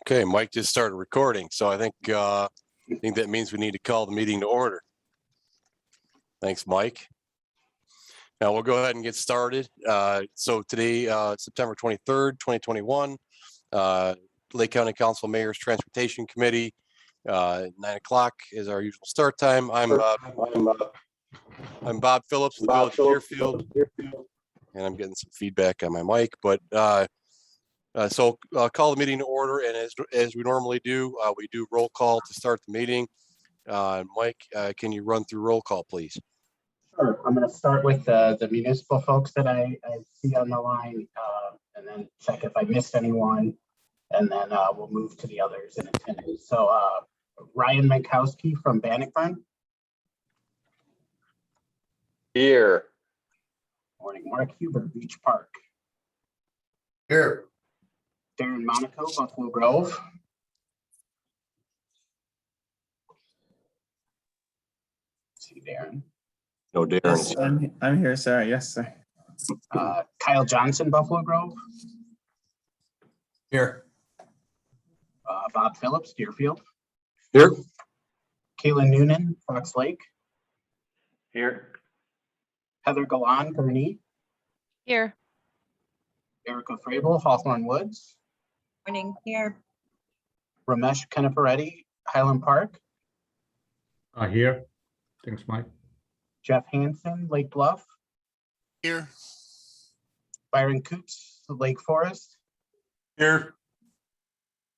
Okay, Mike just started recording, so I think that means we need to call the meeting to order. Thanks, Mike. Now we'll go ahead and get started. So today, September 23rd, 2021, Lake County Council Mayor's Transportation Committee, 9 o'clock is our usual start time. I'm Bob Phillips, the Village of Deerfield, and I'm getting some feedback on my mic, but so I'll call the meeting to order, and as we normally do, we do roll call to start the meeting. Mike, can you run through roll call, please? Sure. I'm going to start with the municipal folks that I see on the line, and then check if I missed anyone, and then we'll move to the others in attendance. So Ryan Minkowski from Bannockburn. Here. Morning. Mark Huber, Beach Park. Here. Darren Monaco, Buffalo Grove. See Darren. No, Darren. Yes, I'm here, sir. Yes, sir. Kyle Johnson, Buffalo Grove. Here. Bob Phillips, Deerfield. Here. Kaylin Noonan, Fox Lake. Here. Heather Galan, Gurnee. Here. Erica Frabel, Hawthorne Woods. Morning. Here. Ramesh Kanapareddy, Highland Park. Here. Thanks, Mike. Jeff Hansen, Lake Bluff. Here. Byron Coots, Lake Forest. Here.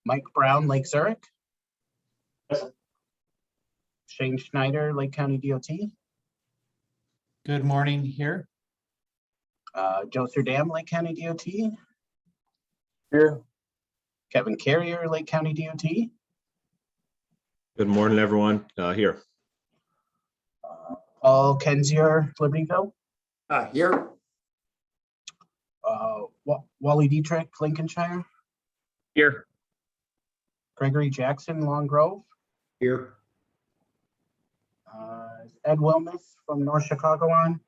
Mike Brown, Lake Zurich. Shane Schneider, Lake County DOT. Good morning here. Joe Serdam, Lake County DOT. Here. Kevin Carrier, Lake County DOT. Good morning, everyone. Here. Paul Kenzier, Libertyville. Here. Wally Dietrich, Lincolnshire. Here. Gregory Jackson, Long Grove. Here. Ed Wilmus from North Chicago on.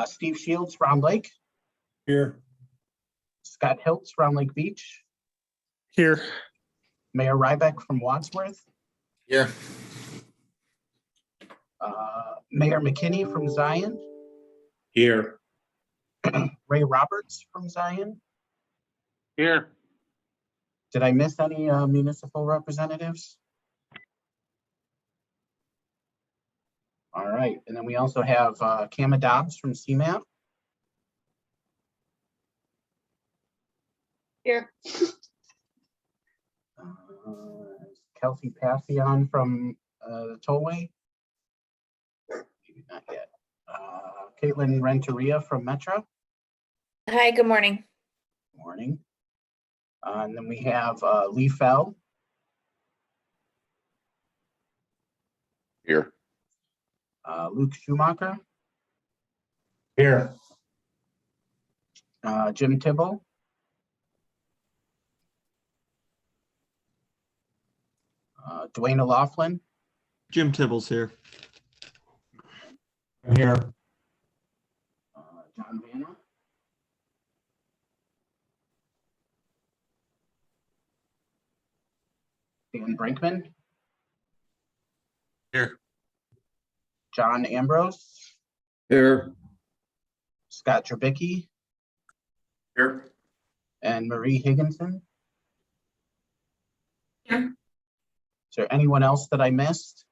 Steve Shields, Round Lake. Here. Scott Hiltz, Round Lake Beach. Here. Mayor Rybeck from Wadsworth. Here. Mayor McKinney from Zion. Here. Ray Roberts from Zion. Here. Did I miss any municipal representatives? All right, and then we also have Kama Dobbs from CMAP. Here. Kelsey Passion from the Tollway. Maybe not yet. Caitlin Renteria from Metro. Hi, good morning. Morning. And then we have Lee Fell. Here. Luke Schumacher. Here. Jim Tibble. Dwayne O'Laughlin. Jim Tibble's here. I'm here. John Vanna. Dan Brinkman. Here. John Ambrose. Here. Scott Trubicki. Here. And Marie Higginson. Here. Is there anyone else that I missed?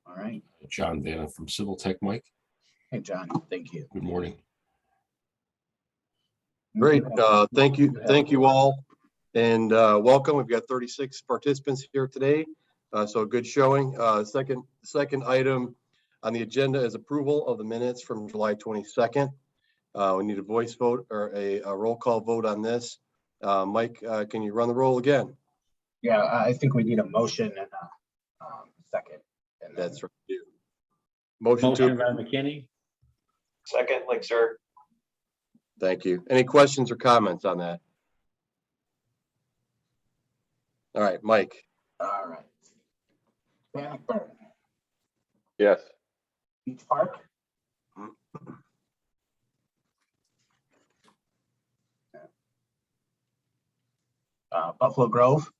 All right. John Vanna from Civil Tech, Mike. Hey, John, thank you. Good morning. Great. Thank you all. And welcome. We've got 36 participants here today. So a good showing. Second item on the agenda is approval of the minutes from July 22nd. We need a voice vote or a roll call vote on this. Mike, can you run the roll again? Yeah, I think we need a motion and a second. And then, That's right. Motion to. by McKinney. Second, Lake Zurich. Thank you. Any questions or comments on that? All right, Mike. all right. Bannockburn, Yes. Beach Park. Buffalo Grove,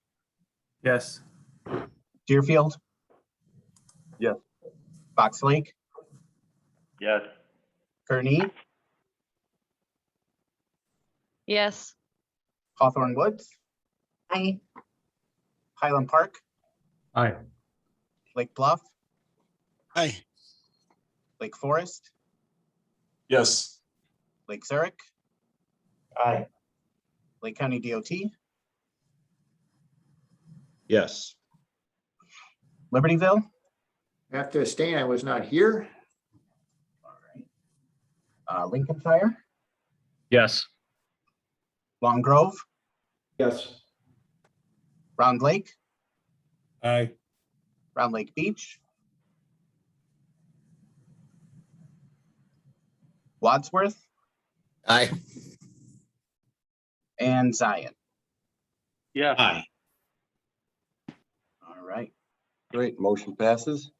Yes. Deerfield. Yes. Fox Lake, Yes. Kearney, Yes. Hawthorne Woods, Aye. Highland Park, Aye. Lake Bluff, Aye. Lake Forest, Yes. Lake Zurich, Aye. Lake County DOT, Yes. Libertyville. I have to abstain. I was not here. All right. Lincolnshire, Yes. Long Grove, Yes. Round Lake, Aye. Round Lake Beach, Wadsworth, Aye. and Zion. Yeah. Aye. All right. Great, motion passes.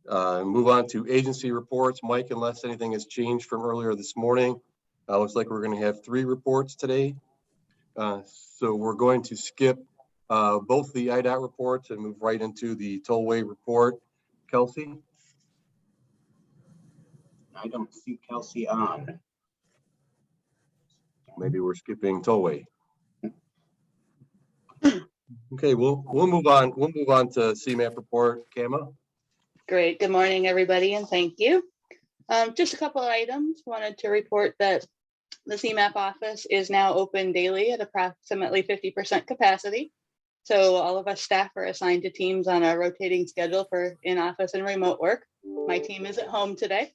Move on to agency reports. Mike, unless anything has changed from earlier this morning, looks like we're going to have 3 reports today. So we're going to skip both the IDOT reports and move right into the tollway report. Kelsey? I don't see Kelsey on. Maybe we're skipping tollway. Okay, we'll move on. We'll move on to CMAP report. Kama? Great. Good morning, everybody, and thank you. Just a couple of items. Wanted to report that the CMAP office is now open daily at approximately 50% capacity. So all of us staff are assigned to teams on a rotating schedule for in-office and remote work. My team is at home today.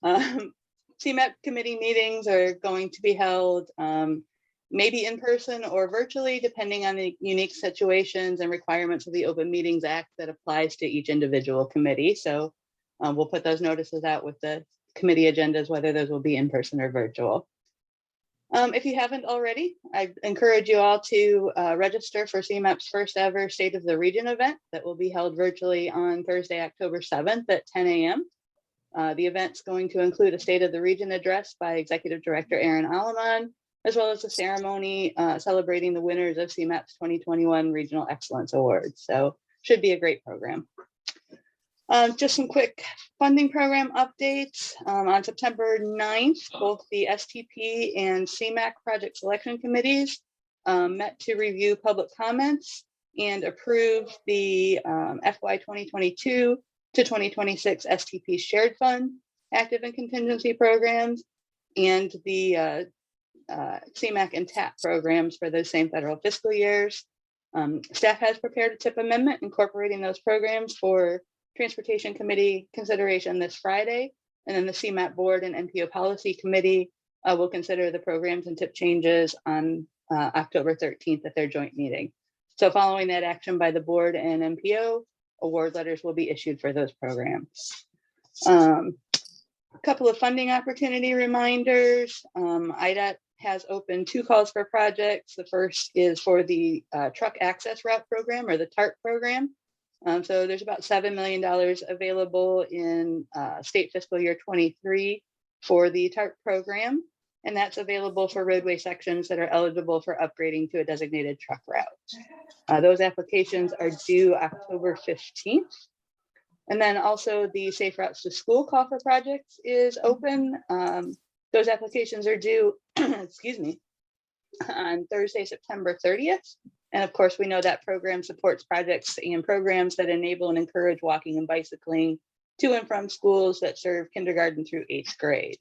CMAP committee meetings are going to be held maybe in person or virtually, depending on the unique situations and requirements of the Open Meetings Act that applies to each individual committee. So we'll put those notices out with the committee agendas, whether those will be in person or virtual. If you haven't already, I encourage you all to register for CMAP's first ever State of the Region event that will be held virtually on Thursday, October 7th at 10 a.m. The event's going to include a State of the Region address by Executive Director Aaron Alaman, as well as a ceremony celebrating the winners of CMAP's 2021 Regional Excellence Awards. So should be a great program. Just some quick funding program updates. On September 9th, both the STP and CMAC project selection committees met to review public comments and approve the FY 2022 to 2026 STP shared fund active and contingency programs and the CMAC and TAP programs for those same federal fiscal years. Staff has prepared a TIP amendment incorporating those programs for Transportation Committee consideration this Friday, and then the CMAP Board and NPO Policy Committee will consider the programs and TIP changes on October 13th at their joint meeting. So following that action by the board and NPO, award letters will be issued for those programs. A couple of funding opportunity reminders. IDOT has opened 2 calls for projects. The first is for the Truck Access Route Program, or the TARP program. So there's about $7 million available in state fiscal year 23 for the TARP program. And that's available for roadway sections that are eligible for upgrading to a designated truck route. Those applications are due October 15th. And then also the Safe Routes to School call for projects is open. Those applications are due, excuse me, on Thursday, September 30th. And of course, we know that program supports projects and programs that enable and encourage walking and bicycling to and from schools that serve kindergarten through 8th grade.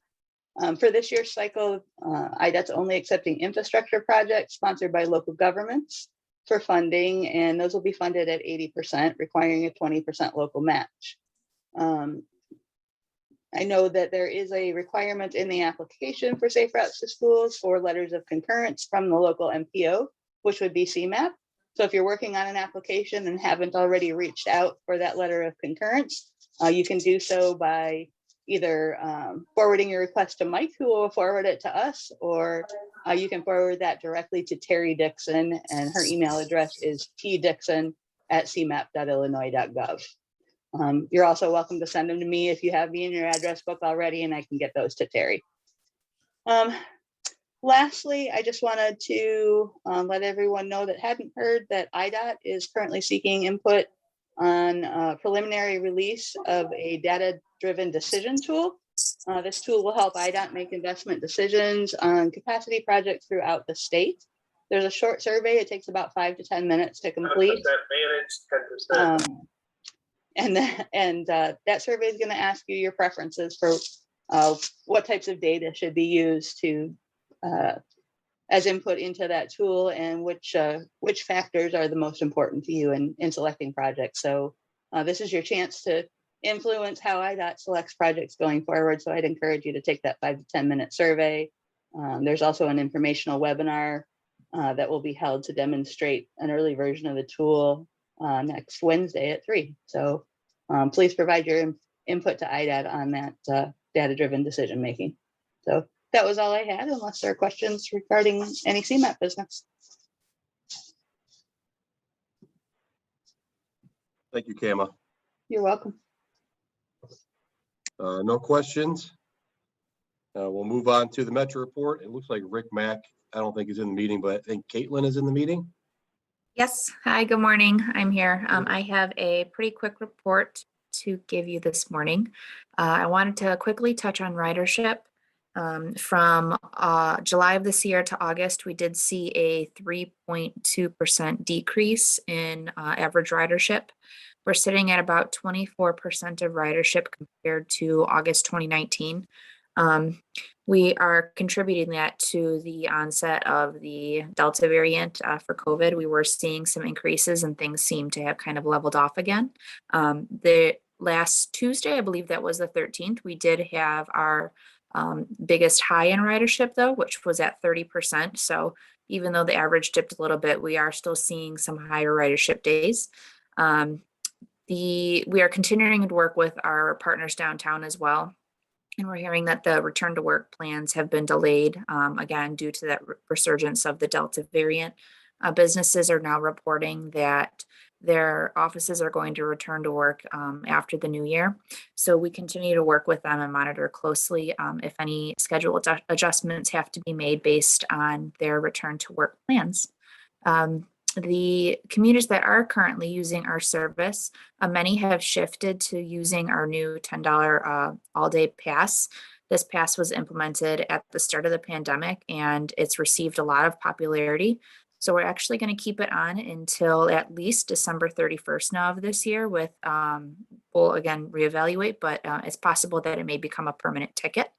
For this year's cycle, IDOT's only accepting infrastructure projects sponsored by local governments for funding, and those will be funded at 80%, requiring a 20% local match. I know that there is a requirement in the application for Safe Routes to Schools for letters of concurrence from the local MPO, which would be CMAP. So if you're working on an application and haven't already reached out for that letter of concurrence, you can do so by either forwarding your request to Mike, who will forward it to us, or you can forward that directly to Terry Dixon, and her email address is tdixon@cmap.illinois.gov. You're also welcome to send them to me if you have me in your address book already, and I can get those to Terry. Lastly, I just wanted to let everyone know that hadn't heard that IDOT is currently seeking input on preliminary release of a data-driven decision tool. This tool will help IDOT make investment decisions on capacity projects throughout the state. There's a short survey. It takes about 5 to 10 minutes to complete. That survey is going to ask you your preferences for what types of data should be used to as input into that tool, and which factors are the most important to you in selecting projects. So this is your chance to influence how IDOT selects projects going forward. So I'd encourage you to take that 5 to 10 minute survey. There's also an informational webinar that will be held to demonstrate an early version of the tool next Wednesday at 3. So please provide your input to IDOT on that data-driven decision-making. So that was all I had, unless there are questions regarding any CMAP business. Thank you, Kama. You're welcome. No questions. We'll move on to the Metro report. It looks like Rick Mack, I don't think is in the meeting, but I think Caitlin is in the meeting. Yes. Hi, good morning. I'm here. I have a pretty quick report to give you this morning. I wanted to quickly touch on ridership. From July of this year to August, we did see a 3.2% decrease in average ridership. We're sitting at about 24% of ridership compared to August 2019. We are contributing that to the onset of the Delta variant for COVID. We were seeing some increases and things seem to have kind of leveled off again. The last Tuesday, I believe that was the 13th, we did have our biggest high in ridership though, which was at 30%. So even though the average dipped a little bit, we are still seeing some higher ridership days. We are continuing to work with our partners downtown as well. And we're hearing that the return to work plans have been delayed, again, due to that resurgence of the Delta variant. Businesses are now reporting that their offices are going to return to work after the new year. So we continue to work with them and monitor closely if any schedule adjustments have to be made based on their return to work plans. The commuters that are currently using our service, many have shifted to using our new $10 all-day pass. This pass was implemented at the start of the pandemic and it's received a lot of popularity. So we're actually going to keep it on until at least December 31st now of this year with, we'll again reevaluate, but it's possible that it may become a permanent ticket.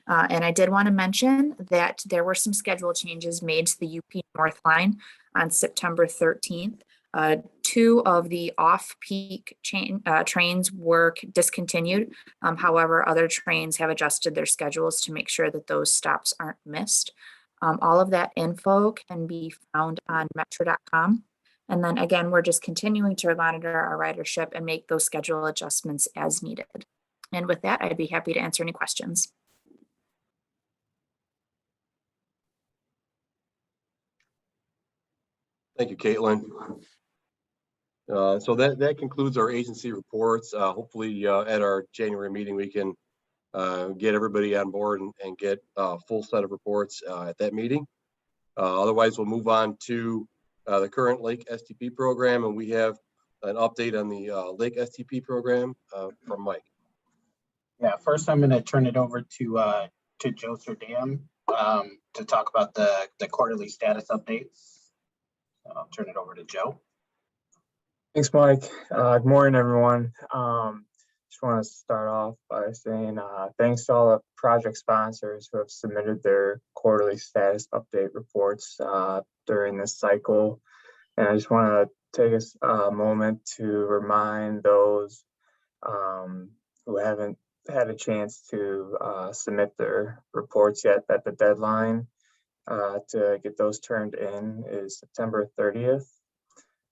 And I did want to mention that there were some schedule changes made to the UP North line on September 13th. 2 of the off-peak trains were discontinued. However, other trains have adjusted their schedules to make sure that those stops aren't missed. All of that info can be found on metro.com. And then again, we're just continuing to monitor our ridership and make those schedule adjustments as needed. And with that, I'd be happy to answer any questions. Thank you, Caitlin. So that concludes our agency reports. Hopefully at our January meeting, we can get everybody on board and get a full set of reports at that meeting. Otherwise, we'll move on to the current Lake STP program, and we have an update on the Lake STP program from Mike. Yeah, first I'm going to turn it over to Joe Serdam to talk about the quarterly status updates. So I'll turn it over to Joe. Thanks, Mike. Good morning, everyone. Just want to start off by saying thanks to all the project sponsors who have submitted their quarterly status update reports during this cycle. And I just want to take a moment to remind those who haven't had a chance to submit their reports yet that the deadline to get those turned in is September 30th.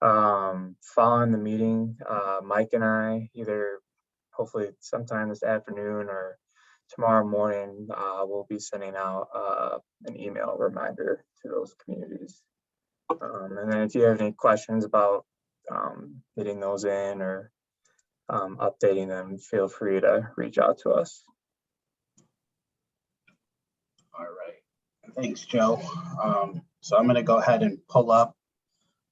Following the meeting, Mike and I, either hopefully sometime this afternoon or tomorrow morning, we'll be sending out an email reminder to those communities. And then if you have any questions about getting those in or updating them, feel free to reach out to us. All right. Thanks, Joe. So I'm going to go ahead and pull up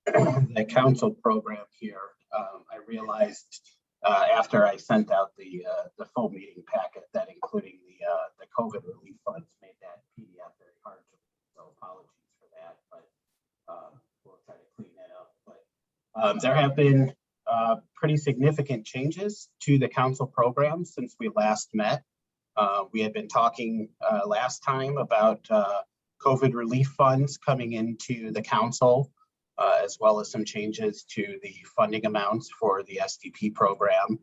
the council program here. I realized after I sent out the full meeting packet that including the COVID relief funds made that PDF very hard to read. So apologies for that, but we'll try to clean that up. But there have been pretty significant changes to the council program since we last met. We had been talking last time about COVID relief funds coming into the council, as well as some changes to the funding amounts for the SDP program.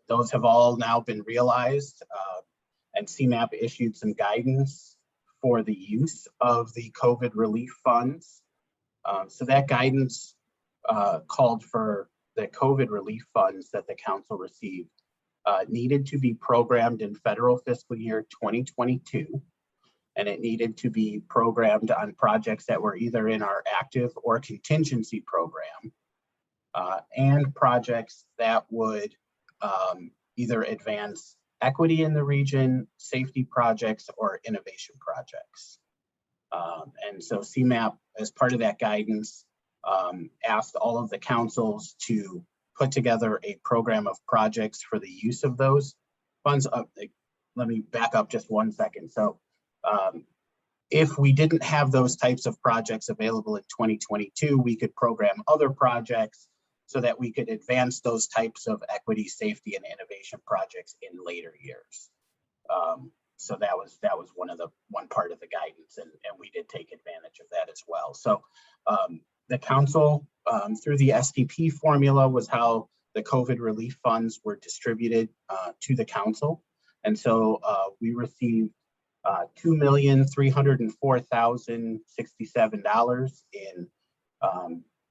Those have all now been realized, and CMAP issued some guidance for the use of the COVID relief funds. So that guidance called for the COVID relief funds that the council received needed to be programmed in federal fiscal year 2022. And it needed to be programmed on projects that were either in our active or contingency program, and projects that would either advance equity in the region, safety projects, or innovation projects. And so CMAP, as part of that guidance, asked all of the councils to put together a program of projects for the use of those funds. Let me back up just 1 second. So if we didn't have those types of projects available in 2022, we could program other projects so that we could advance those types of equity, safety, and innovation projects in later years. So that was one part of the guidance, and we did take advantage of that as well. So the council, through the SDP formula, was how the COVID relief funds were distributed to the council. And so we received $2,304,067 in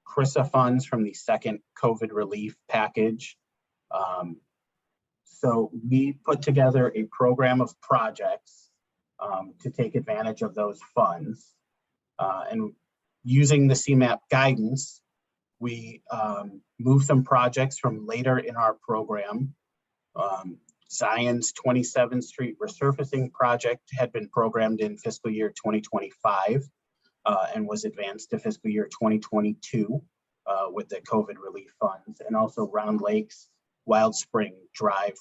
CRISA funds from the second COVID relief package. So we put together a program of projects to take advantage of those funds. And using the CMAP guidance, we moved some projects from later in our program. Zion's 27th Street resurfacing project had been programmed in fiscal year 2025 and was advanced to fiscal year 2022 with the COVID relief funds. And also Round Lake's Wild Spring Drive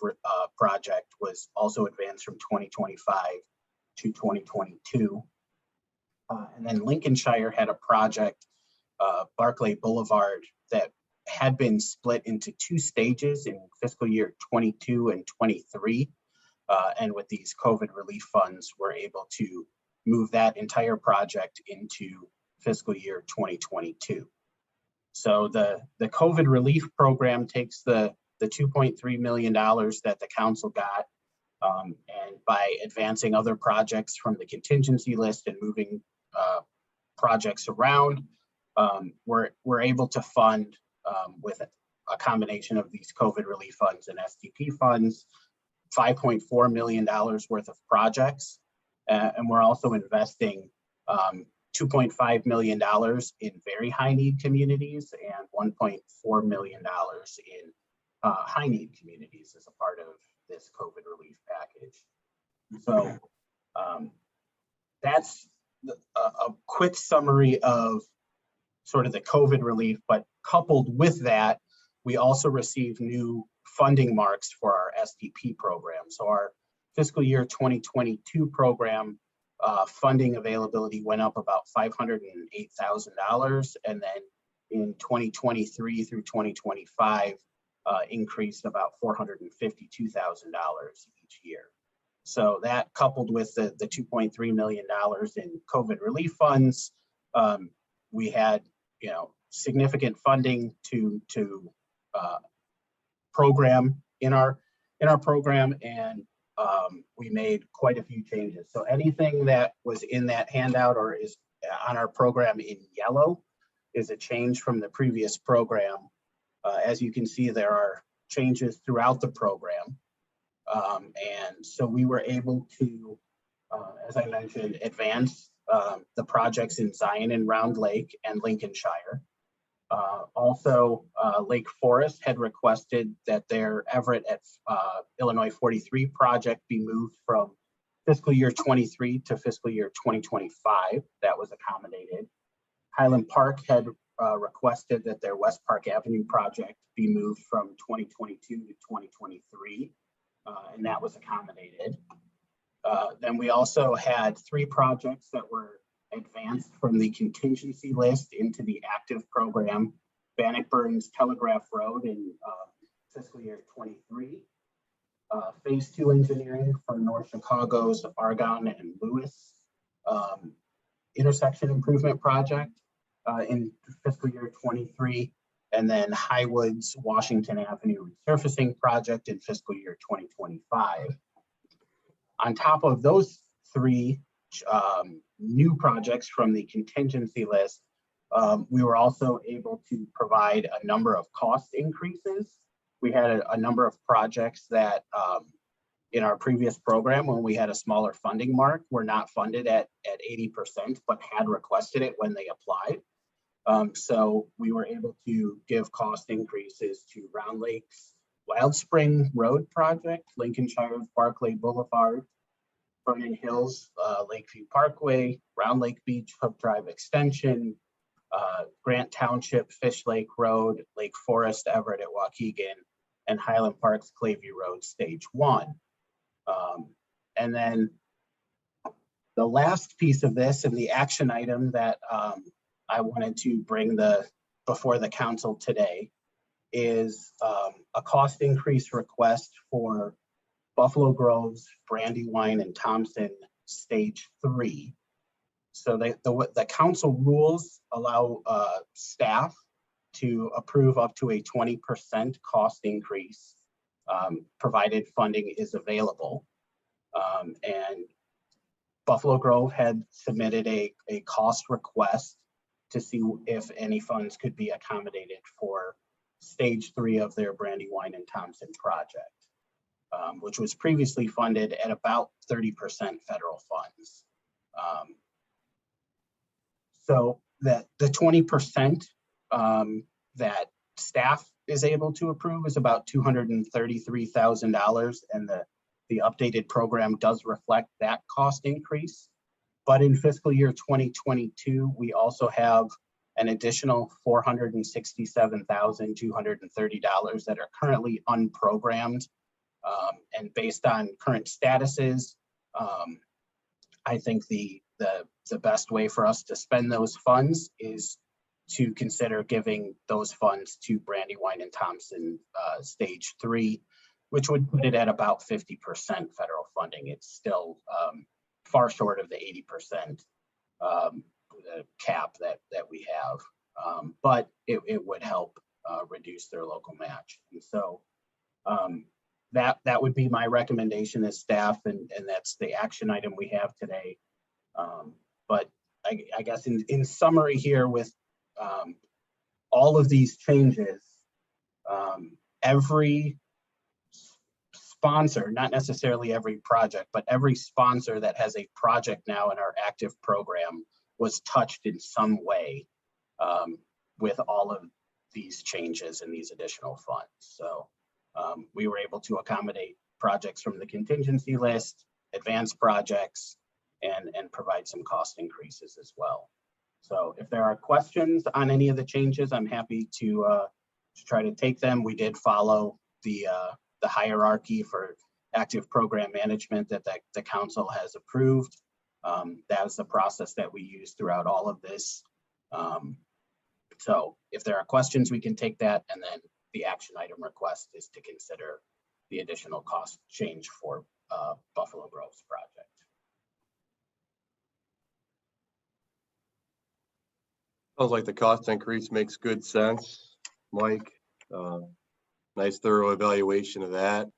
project was also advanced from 2025 to 2022. And then Lincolnshire had a project, Barclay Boulevard, that had been split into 2 stages in fiscal year 22 and 23. And with these COVID relief funds, we're able to move that entire project into fiscal year 2022. So the COVID relief program takes the $2.3 million that the council got, and by advancing other projects from the contingency list and moving projects around, we're able to fund with a combination of these COVID relief funds and SDP funds, $5.4 million worth of projects. And we're also investing $2.5 million in very high need communities and $1.4 million in high need communities as a part of this COVID relief package. So that's a quick summary of sort of the COVID relief, but coupled with that, we also received new funding marks for our SDP program. So our fiscal year 2022 program funding availability went up about $508,000, and then in 2023 through 2025 increased about $452,000 each year. So that, coupled with the $2.3 million in COVID relief funds, we had significant funding to program in our program, and we made quite a few changes. So anything that was in that handout or is on our program in yellow is a change from the previous program. As you can see, there are changes throughout the program. And so we were able to, as I mentioned, advance the projects in Zion and Round Lake and Lincolnshire. Also, Lake Forest had requested that their Everett at Illinois 43 project be moved from fiscal year 23 to fiscal year 2025, that was accommodated. Highland Park had requested that their West Park Avenue project be moved from 2022 to 2023, and that was accommodated. Then we also had 3 projects that were advanced from the contingency list into the active program. Bannockburn's Telegraph Road in fiscal year 23. Phase 2 engineering for North Chicago's Argonne and Lewis intersection improvement project in fiscal year 23. And then Highwoods Washington Avenue resurfacing project in fiscal year 2025. On top of those 3 new projects from the contingency list, we were also able to provide a number of cost increases. We had a number of projects that in our previous program, when we had a smaller funding mark, were not funded at 80%, but had requested it when they applied. So we were able to give cost increases to Round Lake's Wild Spring Road project, Lincolnshire's Barclay Boulevard, Vernon Hills, Lakeview Parkway, Round Lake Beach Hook Drive Extension, Grant Township, Fish Lake Road, Lake Forest, Everett at Waukegan, and Highland Park's Clayview Road Stage 1. And then the last piece of this and the action item that I wanted to bring before the council today is a cost increase request for Buffalo Grove's Brandywine and Thompson Stage 3. So the council rules allow staff to approve up to a 20% cost increase, provided funding is available. And Buffalo Grove had submitted a cost request to see if any funds could be accommodated for Stage 3 of their Brandywine and Thompson project, which was previously funded at about 30% federal funds. So that the 20% that staff is able to approve is about $233,000, and the updated program does reflect that cost increase. But in fiscal year 2022, we also have an additional $467,230 that are currently unprogrammed. And based on current statuses, I think the best way for us to spend those funds is to consider giving those funds to Brandywine and Thompson Stage 3, which would put it at about 50% federal funding. It's still far short of the 80% cap that we have, but it would help reduce their local match. And so that would be my recommendation as staff, and that's the action item we have today. But I guess in summary here, with all of these changes, every sponsor, not necessarily every project, but every sponsor that has a project now in our active program was touched in some way with all of these changes and these additional funds. So we were able to accommodate projects from the contingency list, advanced projects, and provide some cost increases as well. So if there are questions on any of the changes, I'm happy to try to take them. We did follow the hierarchy for active program management that the council has approved. That is the process that we use throughout all of this. So if there are questions, we can take that, and then the action item request is to consider the additional cost change for Buffalo Grove's project. Sounds like the cost increase makes good sense, Mike. Nice thorough evaluation of that.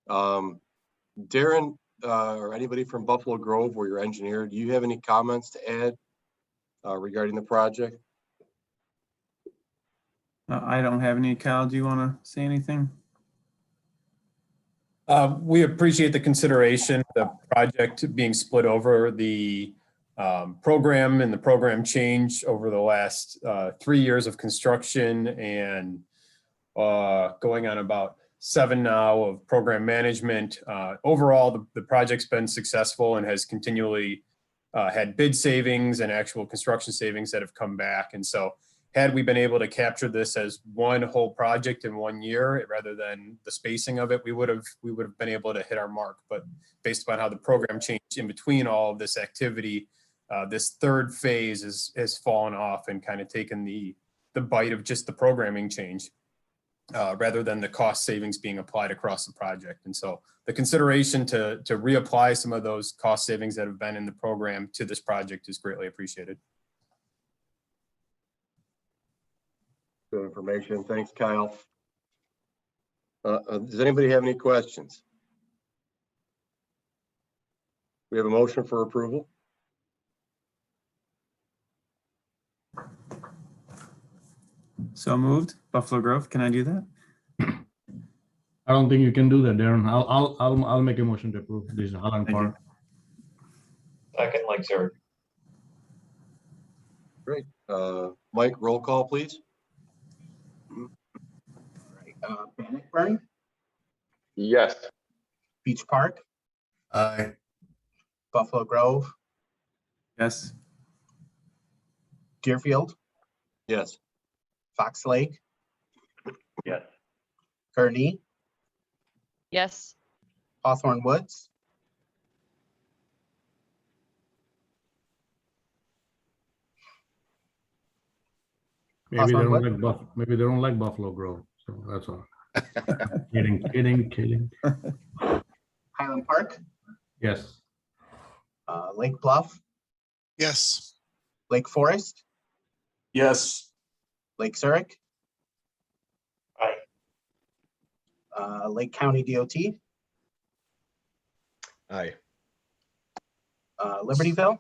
Darren, or anybody from Buffalo Grove or your engineer, do you have any comments to add regarding the project? I don't have any. Kyle, do you want to say anything? We appreciate the consideration, the project being split over the program and the program change over the last 3 years of construction and going on about 7 now of program management. Overall, the project's been successful and has continually had bid savings and actual construction savings that have come back. And so had we been able to capture this as one whole project in 1 year, rather than the spacing of it, we would have been able to hit our mark. But based upon how the program changed in between all of this activity, this third phase has fallen off and kind of taken the bite of just the programming change, rather than the cost savings being applied across the project. And so the consideration to reapply some of those cost savings that have been in the program to this project is greatly appreciated. Good information. Thanks, Kyle. Does anybody have any questions? We have a motion for approval. So moved. Buffalo Grove, can I do that? I don't think you can do that, Darren. I'll make a motion to approve this Highland Thank you. Park. Second, Mike Zerg. Great. Mike, roll call, please. Bannockburn, Yes. Beach Park, Aye. Buffalo Grove, Yes. Deerfield, Yes. Fox Lake, Yes. Kearney, Yes. Hawthorne Woods, Maybe they Hawthorne don't what? like maybe they don't like Buffalo Grove, so that's all. Kidding. Highland Park, Yes. Lake Bluff, Yes. Lake Forest, Yes. Lake Zurich, Aye. Lake County DOT, Aye. Libertyville,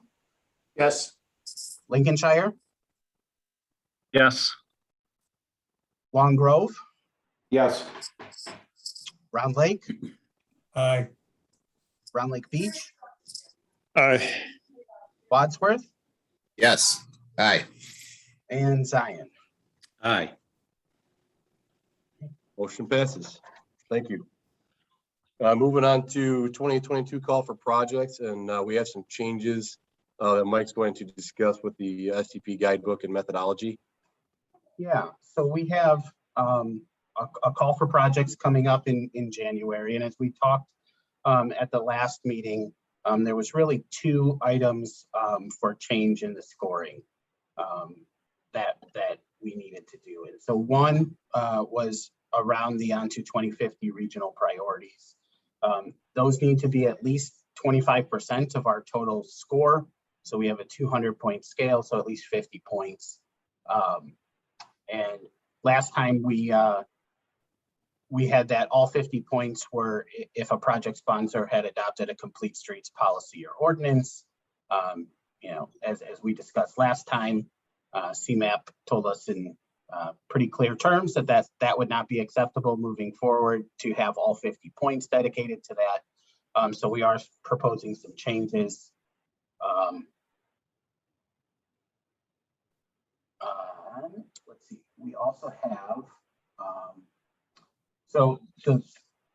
Yes. Lincolnshire, Yes. Long Grove, Yes. Round Lake, Aye. Round Lake Beach, Aye. Wadsworth, Yes. Aye. and Zion. Aye. Motion passes. Thank you. Moving on to 2022 call for projects, and we have some changes that Mike's going to discuss with the STP guidebook and methodology. Yeah, so we have a call for projects coming up in January. And as we talked at the last meeting, there was really 2 items for change in the scoring that we needed to do. And so one was around the Onto 2050 regional priorities. Those need to be at least 25% of our total score. So we have a 200-point scale, so at least 50 points. And last time we had that all 50 points were if a project sponsor had adopted a complete streets policy or ordinance. You know, as we discussed last time, CMAP told us in pretty clear terms that would not be acceptable moving forward to have all 50 points dedicated to that. So we are proposing some changes. Let's see, we also have, so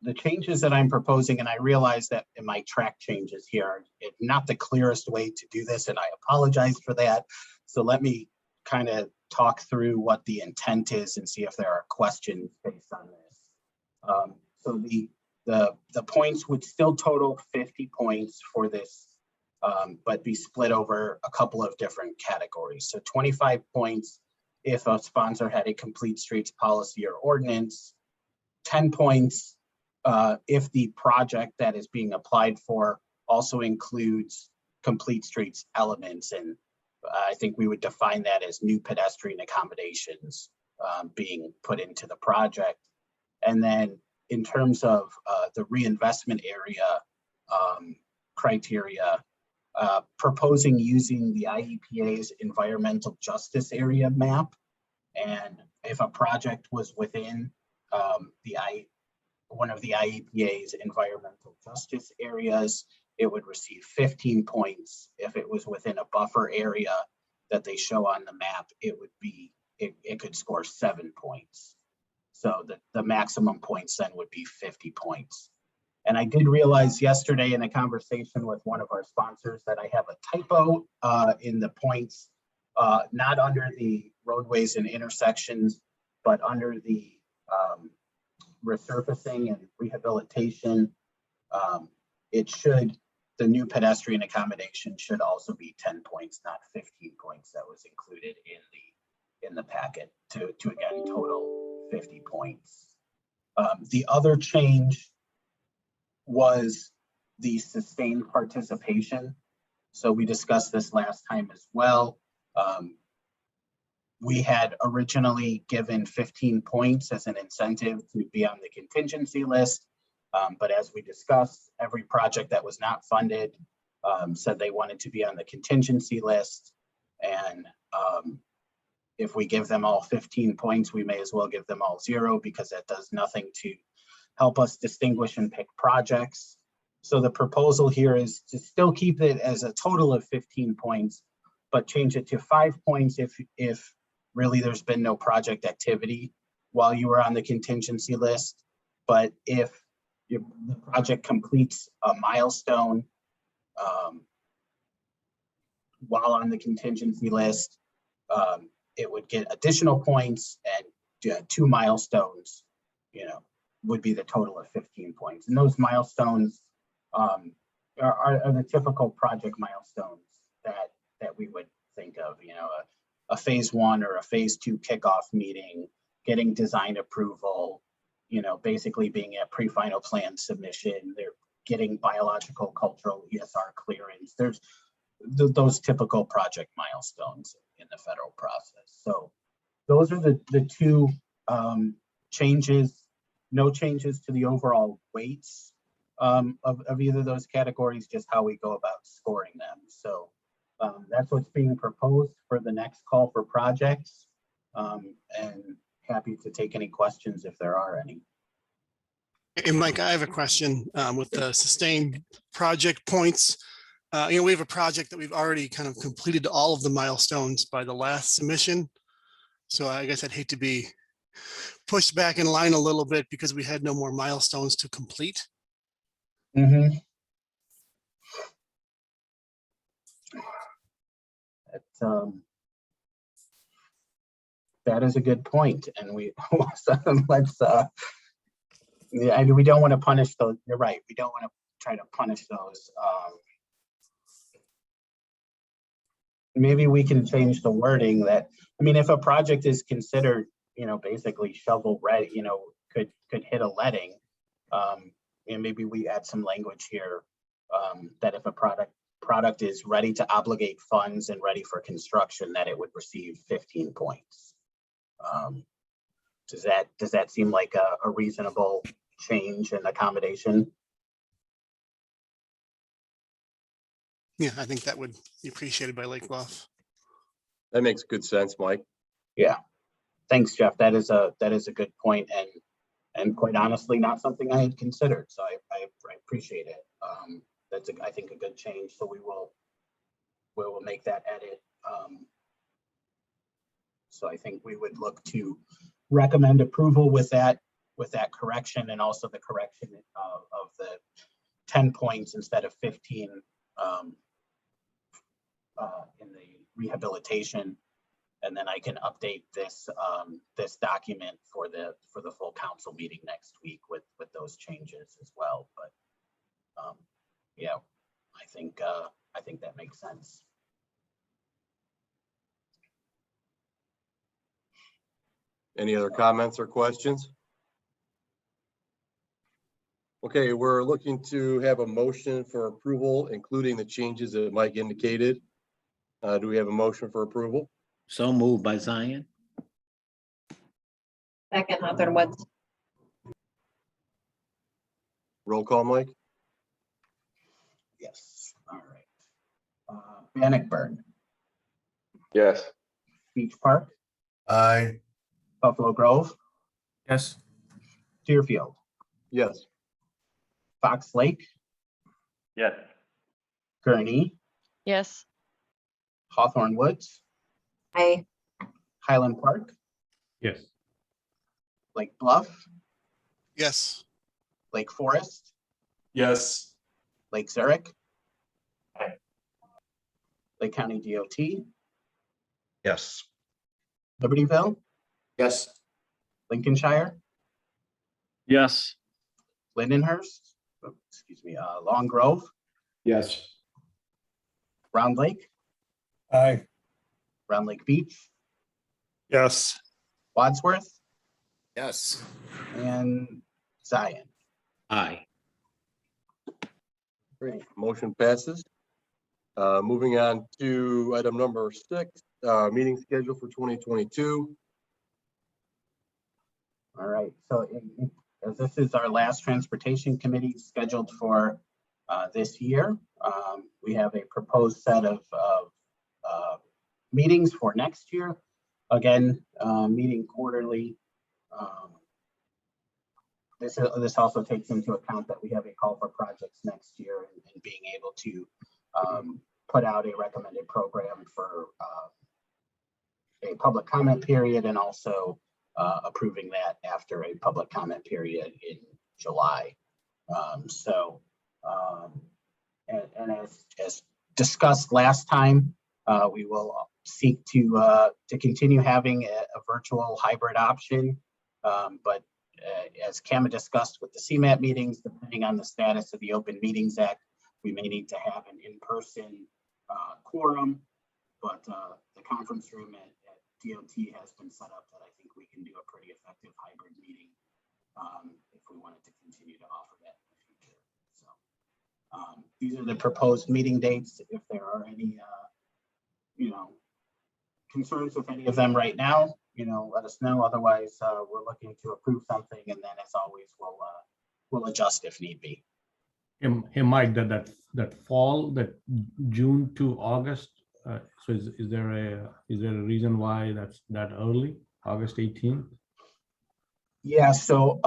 the changes that I'm proposing, and I realize that in my track changes here, it's not the clearest way to do this, and I apologize for that. So let me kind of talk through what the intent is and see if there are questions based on this. So the points would still total 50 points for this, but be split over a couple of different categories. So 25 points if a sponsor had a complete streets policy or ordinance, 10 points if the project that is being applied for also includes complete streets elements. And I think we would define that as new pedestrian accommodations being put into the project. And then in terms of the reinvestment area criteria, proposing using the IEPA's environmental justice area map. And if a project was within one of the IEPA's environmental justice areas, it would receive 15 points. If it was within a buffer area that they show on the map, it could score 7 points. So the maximum points then would be 50 points. And I did realize yesterday in a conversation with one of our sponsors that I have a typo in the points, not under the roadways and intersections, but under the resurfacing and rehabilitation. The new pedestrian accommodation should also be 10 points, not 15 points that was included in the packet to again total 50 points. The other change was the sustained participation. So we discussed this last time as well. We had originally given 15 points as an incentive to be on the contingency list. But as we discussed, every project that was not funded said they wanted to be on the contingency list. And if we give them all 15 points, we may as well give them all 0 because that does nothing to help us distinguish and pick projects. So the proposal here is to still keep it as a total of 15 points, but change it to 5 points if really there's been no project activity while you were on the contingency list. But if the project completes a milestone while on the contingency list, it would get additional points, and 2 milestones, would be the total of 15 points. And those milestones are the typical project milestones that we would think of, a phase 1 or a phase 2 kickoff meeting, getting design approval, basically being at pre-final plan submission, they're getting biological, cultural, ESR clearance. There's those typical project milestones in the federal process. So those are the 2 changes. No changes to the overall weights of either of those categories, just how we go about scoring them. So that's what's being proposed for the next call for projects. And happy to take any questions if there are any. Hey, Mike, I have a question with the sustained project points. We have a project that we've already kind of completed all of the milestones by the last submission. So I guess I'd hate to be pushed back in line a little bit because we had no more milestones to complete. Mm-hmm. That is a good point, and we let's yeah, we don't want to punish those. You're right. We don't want to try to punish those. Maybe we can change the wording that, if a project is considered, basically shovel ready, could hit a letting, and maybe we add some language here that if a product is ready to obligate funds and ready for construction, that it would receive 15 points. Does that seem like a reasonable change and accommodation? Yeah, I think that would be appreciated by Lake Bluff. That makes good sense, Mike. Yeah, thanks, Jeff. That is a good point, and quite honestly, not something I had considered. So I appreciate it. That's I think a good change. So we will make that edit. So I think we would look to recommend approval with that correction, and also the correction of the 10 points instead of 15 in the rehabilitation. And then I can update this this document for the full council meeting next week with those changes as well. But yeah, I think that makes sense. Any other comments or questions? Okay, we're looking to have a motion for approval, including the changes that Mike indicated. Do we have a motion for approval? So moved by Zion. Second, Hawthorne Woods. Roll call, Mike? Yes. All right. Bannockburn. Yes. Beach Park. Aye. Buffalo Grove. Yes. Deerfield. Yes. Fox Lake. Yes. Gurnee. Yes. Hawthorne Woods. Aye. Highland Park. Yes. Lake Bluff, Yes. Lake Forest, Yes. Lake Zurich, Aye. Lake County DOT, Yes. Libertyville, Yes. Lincolnshire, Yes. Lindenhurst, Long Grove, Yes. Round Lake, Aye. Round Lake Beach, Yes. Wadsworth, Yes. and Zion. Aye. Great, motion passes. Moving on to item number 6, meeting schedule for 2022. All right, so as this is our last transportation committee scheduled for this year, we have a proposed set of meetings for next year. Again, meeting quarterly. This also takes into account that we have a call for projects next year and being able to put out a recommended program for a public comment period and also approving that after a public comment period in July. And as discussed last time, we will seek to continue having a virtual hybrid option. But as Kama discussed with the CMAT meetings, depending on the status of the Open Meetings Act, we may need to have an in-person quorum, but the conference room at DOT has been set up that I think we can do a pretty effective hybrid meeting if we wanted to continue to offer that in the future. So these are the proposed meeting dates. If there are any, concerns with any of them right now, let us know. Otherwise, we're looking to approve something, and then as always, we'll adjust if need be. Hey, Mike, that fall, that June to August, so is there a reason why that's that early, August 18th? Yeah, so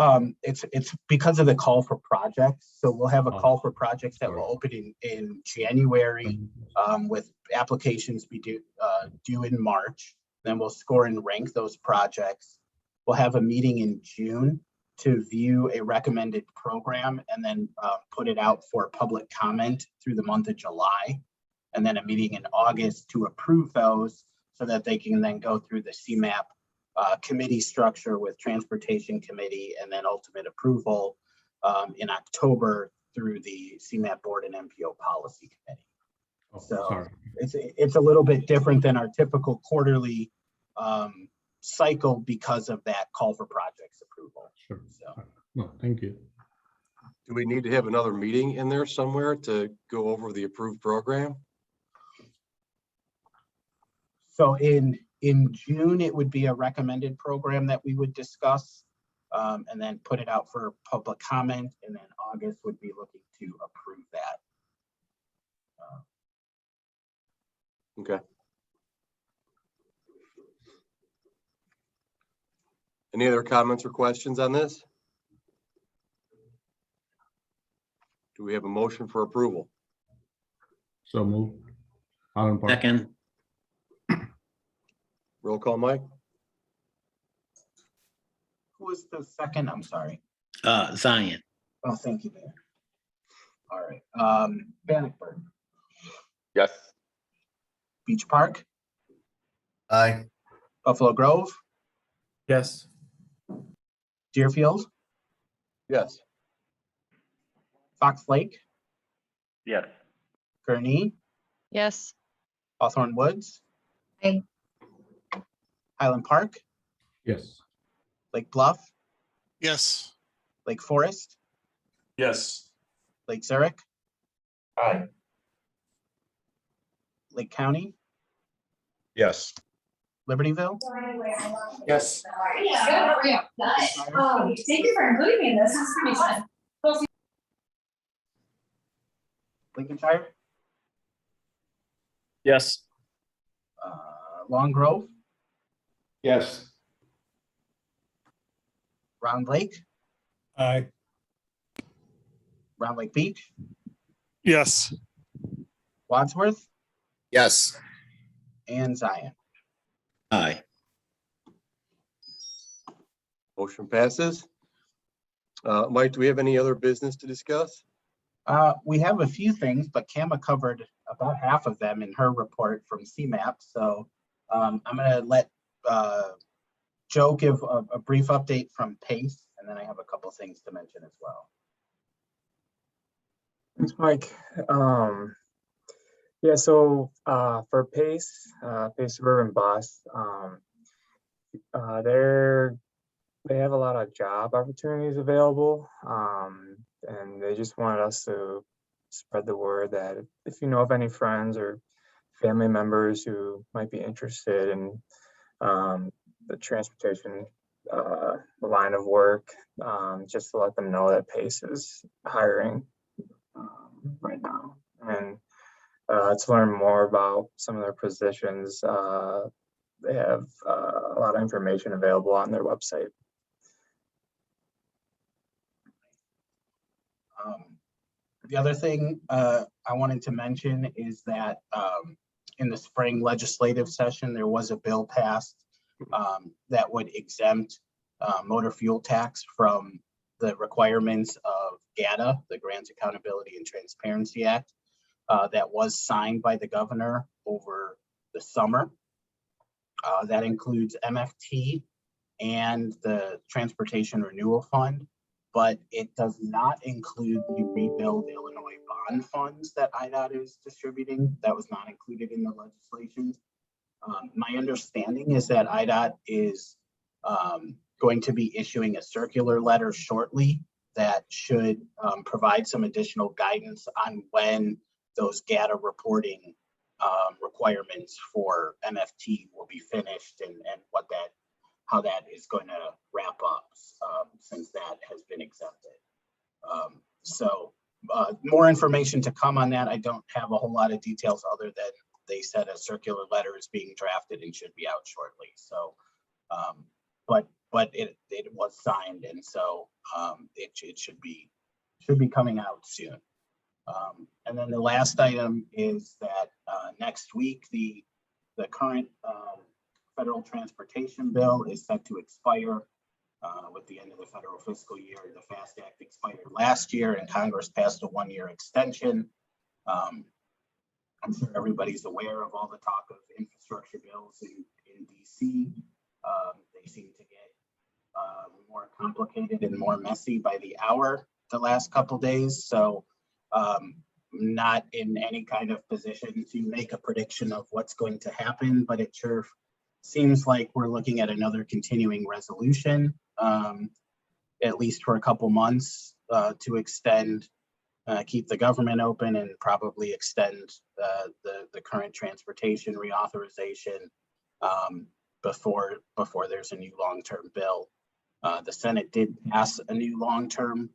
it's because of the call for projects. So we'll have a call for projects that will open in January with applications be due in March. Then we'll score and rank those projects. We'll have a meeting in June to view a recommended program and then put it out for public comment through the month of July. And then a meeting in August to approve those so that they can then go through the CMAP committee structure with Transportation Committee and then ultimate approval in October through the CMAP Board and MPO Policy Committee. Oh, So sorry. it's a little bit different than our typical quarterly cycle because of that call for projects approval. Sure. So. No, thank you. Do we need to have another meeting in there somewhere to go over the approved program? So in June, it would be a recommended program that we would discuss and then put it out for public comment. And then August would be looking to approve that. Okay. Any other comments or questions on this? Do we have a motion for approval? So move. Allen Park. Second. Roll call, Mike? Who was the second? I'm sorry. Zion. Oh, thank you, Mayor. All right. Bannockburn, Yes. Beach Park, Aye. Buffalo Grove, Yes. Deerfield, Yes. Fox Lake, Yes. Gurnee, Yes. Hawthorne Woods, Aye. Highland Park, Yes. Lake Bluff, Yes. Lake Forest, Yes. Lake Zurich, Aye. Lake County, Yes. Libertyville, Yes. Nice. Oh, thank you for including me in this. This is gonna be fun. Lincolnshire, Yes. Long Grove, Yes. Round Lake, Aye. Round Lake Beach, Yes. Wadsworth, Yes. and Zion. Aye. Motion passes. Mike, do we have any other business to discuss? We have a few things, but Kama covered about half of them in her report from CMAP. So I'm going to let Joe give a brief update from PACE, and then I have a couple things to mention as well. Thanks, Mike. Yeah, so for PACE, PACE Suburban Bus, they have a lot of job opportunities available, and they just wanted us to spread the word that if you know of any friends or family members who might be interested in the transportation line of work, just to let them know that PACE is hiring right now. And to learn more about some of their positions, they have a lot of information available on their website. The other thing I wanted to mention is that in the spring legislative session, there was a bill passed that would exempt motor fuel tax from the requirements of GATA, the Grants Accountability and Transparency Act, that was signed by the governor over the summer. That includes MFT and the Transportation Renewal Fund, but it does not include the Rebuild Illinois bond funds that IDOT is distributing. That was not included in the legislation. My understanding is that IDOT is going to be issuing a circular letter shortly that should provide some additional guidance on when those GATA reporting requirements for MFT will be finished and how that is going to wrap up since that has been exempted. So more information to come on that. I don't have a whole lot of details other than they said a circular letter is being drafted and should be out shortly. So, but it was signed, and so it should be coming out soon. And then the last item is that next week the current federal transportation bill is set to expire with the end of the federal fiscal year. The FAST Act expired last year, and Congress passed a one-year extension. I'm sure everybody's aware of all the talk of infrastructure bills in DC. They seem to get more complicated and more messy by the hour the last couple days. So not in any kind of position to make a prediction of what's going to happen, but it sure seems like we're looking at another continuing resolution, at least for a couple months, to extend, keep the government open and probably extend the current transportation reauthorization before there's a new long-term bill. The Senate did pass a new long-term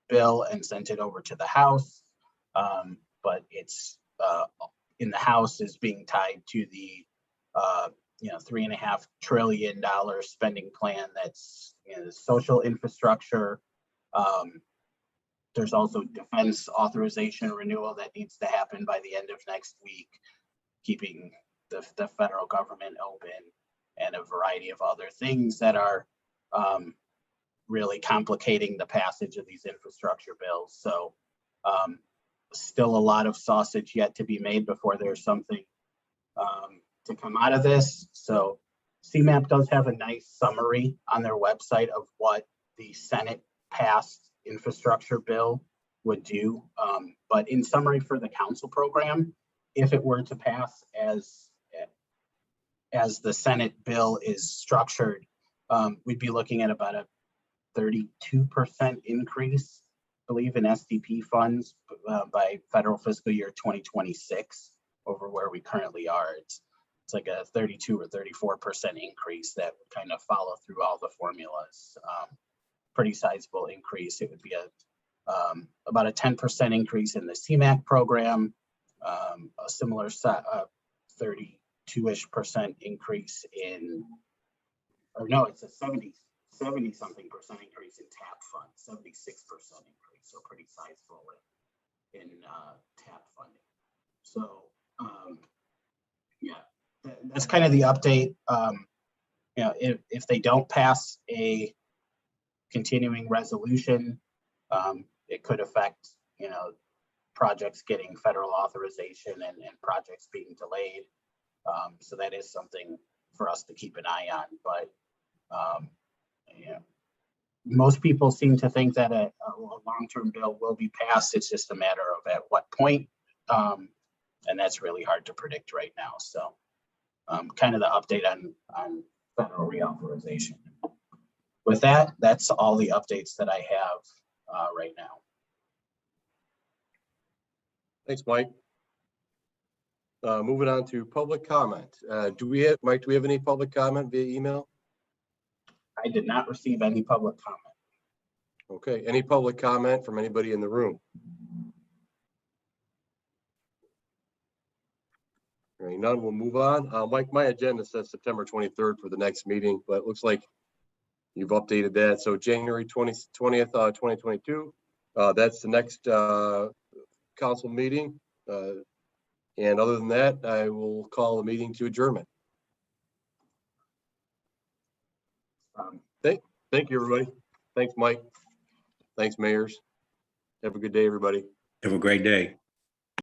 bill and sent it over to the House, but it's in the House is being tied to the $3.5 trillion spending plan that's social infrastructure. There's also defense authorization renewal that needs to happen by the end of next week, keeping the federal government open, and a variety of other things that are really complicating the passage of these infrastructure bills. So still a lot of sausage yet to be made before there's something to come out of this. So CMAP does have a nice summary on their website of what the Senate passed infrastructure bill would do. But in summary for the council program, if it were to pass as the Senate bill is structured, we'd be looking at about a 32% increase, I believe, in SDP funds by federal fiscal year 2026 over where we currently are. It's like a 32 or 34% increase that would kind of follow through all the formulas. Pretty sizable increase. It would be about a 10% increase in the CMAC program, a similar 32-ish% increase in, or no, it's a 70 something percent increase in TAP funds, 76% increase, so pretty sizable in TAP funding. So yeah, that's kind of the update. If they don't pass a continuing resolution. It could affect, projects getting federal authorization and projects being delayed. So that is something for us to keep an eye on, but most people seem to think that a long-term bill will be passed. It's just a matter of at what point. And that's really hard to predict right now. So kind of the update on federal reauthorization. With that, that's all the updates that I have right now. Thanks, Mike. Moving on to public comment. Mike, do we have any public comment via email? I did not receive any public comment. Okay, any public comment from anybody in the room? All right, none, we'll move on. Mike, my agenda says September 23rd for the next meeting, but it looks like you've updated that. So January 20th, 2022, that's the next council meeting. And other than that, I will call the meeting to adjournment. Thank you, everybody. Thanks, Mike. Thanks, mayors. Have a good day, everybody. Have a great day.